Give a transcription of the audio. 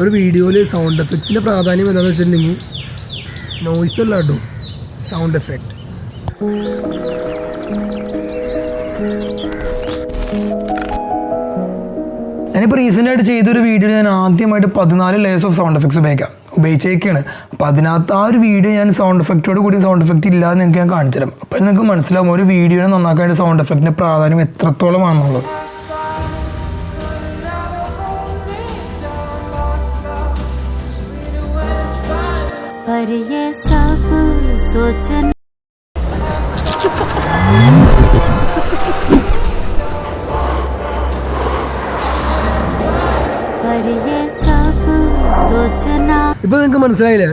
ഒരു വീഡിയോയിൽ സൗണ്ട് എഫക്ട്സിൻ്റെ പ്രാധാന്യം എന്താണെന്ന് വെച്ചിട്ടുണ്ടെങ്കിൽ നോയ്സ് അല്ല കേട്ടോ, സൗണ്ട് എഫക്റ്റ്. ഞാനിപ്പോൾ റീസെൻ്റായിട്ട് ചെയ്തൊരു വീഡിയോയിൽ ഞാൻ ആദ്യമായിട്ട് 14 ലേയേഴ്സ് ഓഫ് സൗണ്ട് എഫക്ട്സ് ഉപയോഗിച്ചേക്കാണ്. അപ്പോൾ അതിനകത്ത് ആ ഒരു വീഡിയോ ഞാൻ സൗണ്ട് എഫക്റ്റോട് കൂടി സൗണ്ട് എഫക്റ്റ് ഇല്ലാതെ നിങ്ങൾക്ക് ഞാൻ കാണിച്ചു തരാം. അപ്പോൾ നിങ്ങൾക്ക് മനസ്സിലാവും ഒരു വീഡിയോനെ നന്നാക്കാനായിട്ട് സൗണ്ട് എഫക്റ്റിൻ്റെ പ്രാധാന്യം എത്രത്തോളമാണെന്നുള്ളത്. पर ये सब सोचना पर ये सब सोचना ഇപ്പോൾ നിങ്ങൾക്ക് മനസ്സിലായില്ലേ